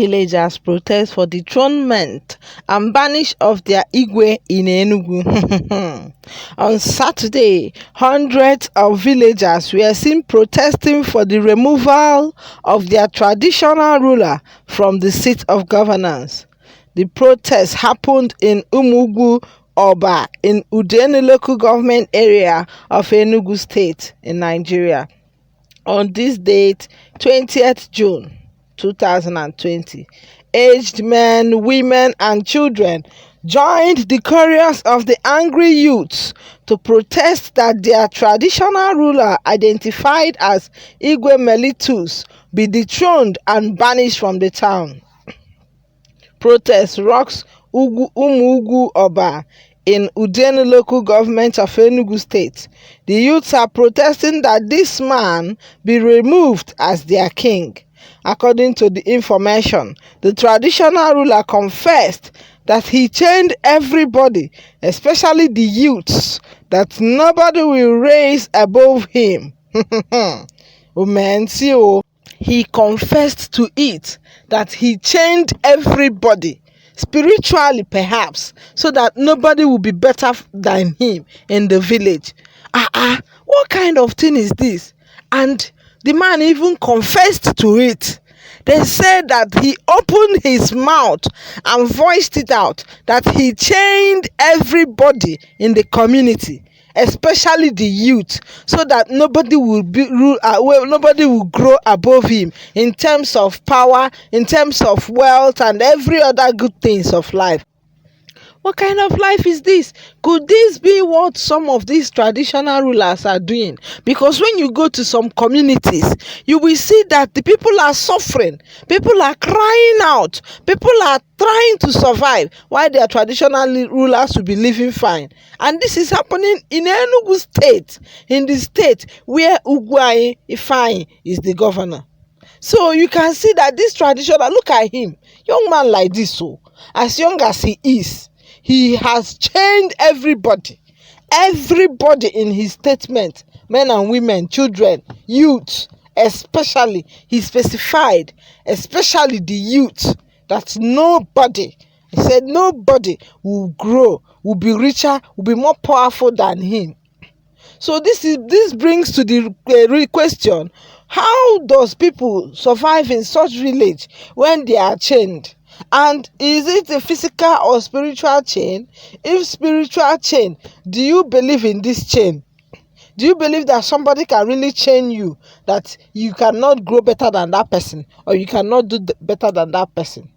Villagers protest for dethronement and banish of their Igwe in Enugu. On Saturday, hundreds of villagers were seen protesting for the removal of their traditional ruler from the seat of governance. The protest happened in ENUGU Oba in Udene local government area of Enugu State in Nigeria. On this date, 20th June 2020, aged men, women, and children joined the chorus of the angry youths to protest that their traditional ruler, identified as Igwe Mellitus, be dethroned and banished from the town. Protest rocks Umugu Oba in Udene local government of Enugu State. The youths are protesting that this man be removed as their king. According to the information, the traditional ruler confessed that he chained everybody, especially the youths, that nobody will raise above him. He confessed to it that he chained everybody, spiritually perhaps, so that nobody will be better than him in the village. What kind of thing is this? And the man even confessed to it. They said that he opened his mouth and voiced it out, that he chained everybody in the community, especially the youth, so that nobody will nobody will grow above him in terms of power, in terms of wealth, and every other good things of life. What kind of life is this? Could this be what some of these traditional rulers are doing? Because when you go to some communities, you will see that the people are suffering. People are crying out. People are trying to survive while their traditional rulers will be living fine. And this is happening in Enugu State, in the state where Ugwuanyi Ifeanyi is the governor. So you can see that this traditional, look at him, young man like this, so as young as he is, he has chained everybody in his statement, men and women, children, youth, especially, he specified, especially the youth, that nobody, he said nobody will grow, will be richer, will be more powerful than him. So this brings to the question, how does people survive in such village when they are chained? And is it a physical or spiritual chain? If spiritual chain, do you believe in this chain? Do you believe that somebody can really chain you, that you cannot grow better than that person, or you cannot do better than that person?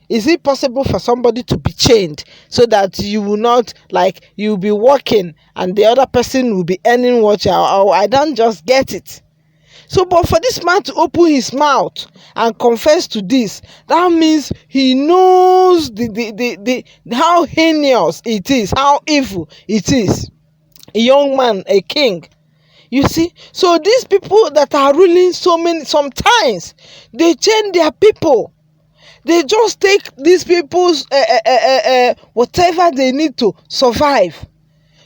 Is it possible for somebody to be chained so that you will not, like, you'll be working and the other person will be earning what you are? I don't just get it. So, but for this man to open his mouth and confess to this, that means he knows how heinous it is, how evil it is. A young man, a king. You see? So these people that are ruling sometimes, they chain their people. They just take these people's whatever they need to survive.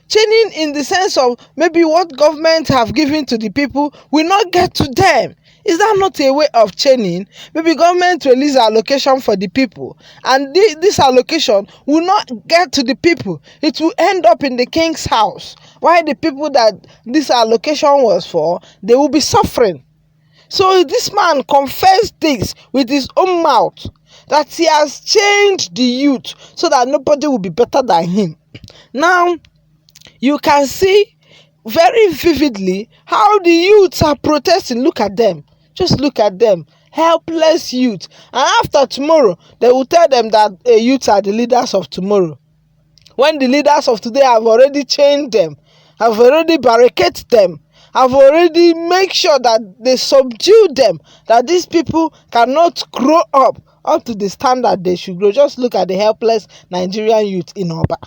Chaining in the sense of maybe what government have given to the people will not get to them. Is that not a way of chaining? Maybe government release allocation for the people, and this allocation will not get to the people. It will end up in the king's house. While the people that this allocation was for, they will be suffering. So this man confessed this with his own mouth, that he has changed the youth so that nobody will be better than him. Now, you can see very vividly how the youths are protesting. Look at them. Just look at them. Helpless youth. And after tomorrow, they will tell them that youths are the leaders of tomorrow. When the leaders of today have already chained them, have already barricaded them, have already made sure that they subdue them, that these people cannot grow up to the standard they should grow. Just look at the helpless Nigerian youth in Oba.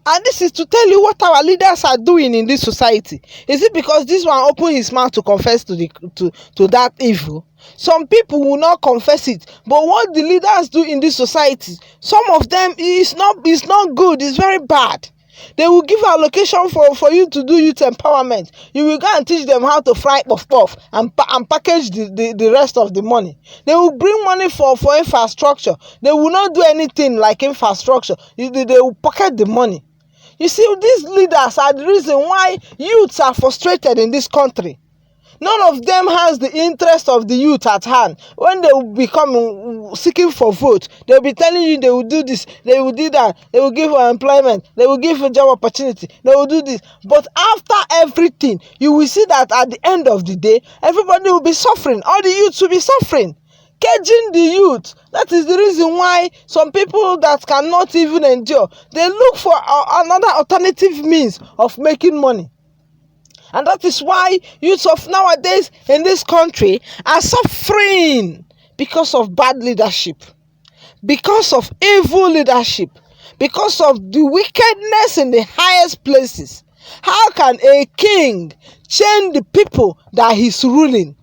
And this is to tell you what our leaders are doing in this society. Is it because this one opened his mouth to confess to that evil? Some people will not confess it. But what the leaders do in this society, some of them is not good, it's very bad. They will give allocation for you to do youth empowerment. You will go and teach them how to fry puff puff and package the rest of the money. They will bring money for infrastructure. They will not do anything like infrastructure. They will pocket the money. You see, these leaders are the reason why youths are frustrated in this country. None of them has the interest of the youth at hand. When they will become seeking for vote, they will be telling you they will do this, they will do that, they will give employment, they will give a job opportunity, they will do this. But after everything, you will see that at the end of the day, everybody will be suffering. All the youths will be suffering. Caging the youth. That is the reason why some people that cannot even endure, they look for another alternative means of making money. And that is why youths of nowadays in this country are suffering because of bad leadership, because of evil leadership, because of the wickedness in the highest places. How can a king change the people that he's ruling?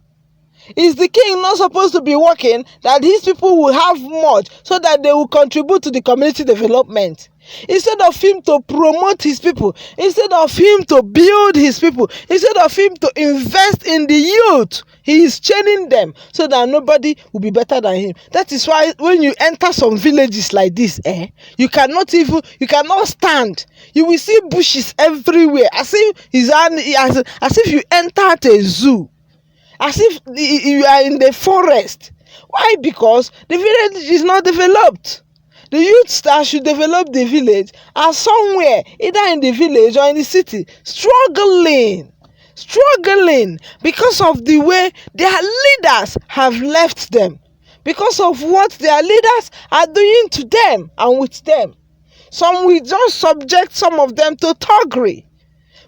Is the king not supposed to be working that his people will have much so that they will contribute to the community development? Instead of him to promote his people, instead of him to build his people, instead of him to invest in the youth, he is chaining them so that nobody will be better than him. That is why when you enter some villages like this, you cannot stand. You will see bushes everywhere, as if you entered a zoo, as if you are in the forest. Why? Because the village is not developed. The youths that should develop the village are somewhere, either in the village or in the city, struggling because of the way their leaders have left them, because of what their leaders are doing to them and with them. Some will just subject some of them to thuggery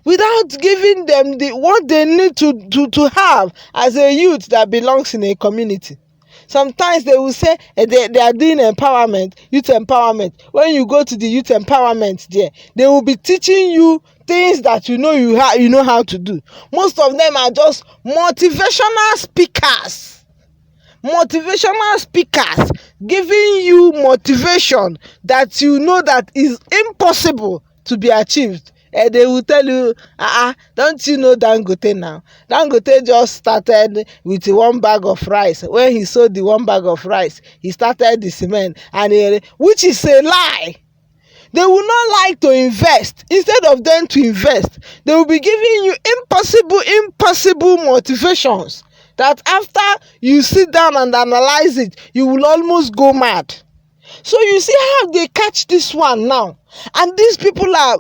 without giving them what they need to have as a youth that belongs in a community. Sometimes they will say they are doing empowerment, youth empowerment. When you go to the youth empowerment there, they will be teaching you things that you know how to do. Most of them are just motivational speakers. Motivational speakers giving you motivation that you know that is impossible to be achieved. They will tell you, don't you know Dangote now? Dangote just started with 1 bag of rice. When he sold the 1 bag of rice, he started the cement, which is a lie. They will not like to invest. Instead of them to invest, they will be giving you impossible motivations that after you sit down and analyze it, you will almost go mad. So you see how they catch this one now. And these people are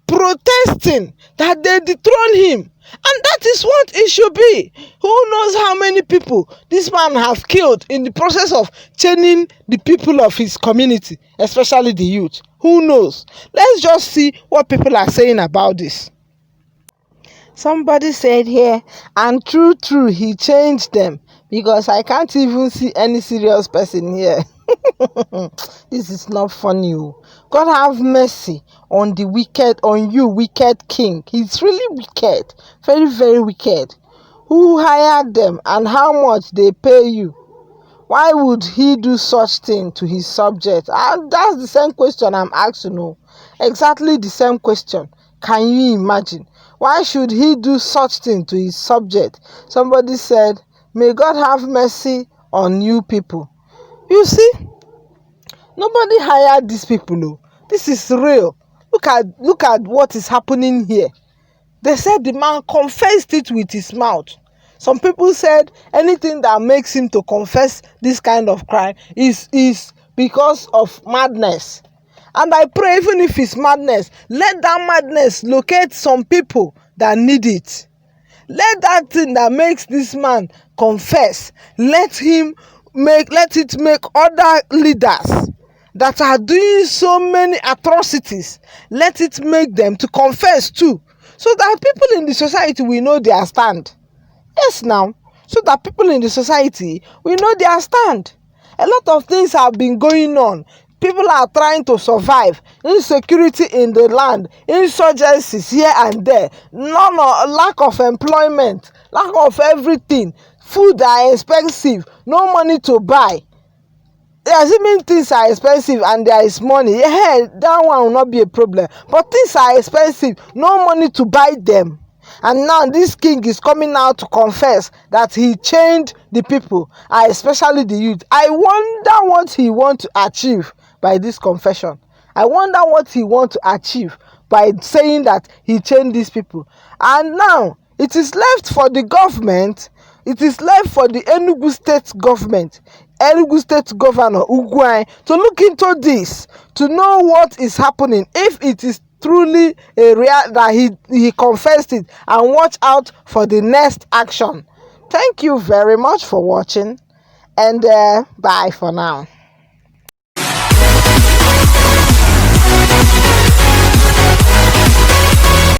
protesting that they dethrone him, and that is what it should be. Who knows how many people this man has killed in the process of chaining the people of his community, especially the youth? Who knows? Let's just see what people are saying about this. Somebody said here, and true he changed them, because I can't even see any serious person here. This is not funny. God have mercy on the wicked, on you, wicked king. He's really wicked, very, very wicked. Who hired them and how much they pay you? Why would he do such thing to his subject? And that's the same question I'm asking. Exactly the same question. Can you imagine? Why should he do such thing to his subject? Somebody said, may God have mercy on you people. You see, nobody hired these people. This is real. Look at what is happening here. They said the man confessed it with his mouth. Some people said anything that makes him to confess this kind of crime is because of madness. And I pray, even if it's madness, let that madness locate some people that need it. Let that thing that makes this man confess, let it make other leaders that are doing so many atrocities, let it make them to confess too, so that people in the society will know their stand. Yes, now, so that people in the society will know their stand. A lot of things have been going on. People are trying to survive. Insecurity in the land, insurgencies here and there, lack of employment, lack of everything. Food are expensive, no money to buy. assuming things are expensive and there is money, yeah, that one will not be a problem. But things are expensive, no money to buy them. And now this king is coming out to confess that he changed the people, especially the youth. I wonder what he wants to achieve by this confession. I wonder what he wants to achieve by saying that he changed these people. And now it is left for the government, it is left for the Enugu state government, Enugu state governor Ugwuanyi, to look into this, to know what is happening, if it is truly a real that he confessed it, and watch out for the next action. Thank you very much for watching, and bye for now.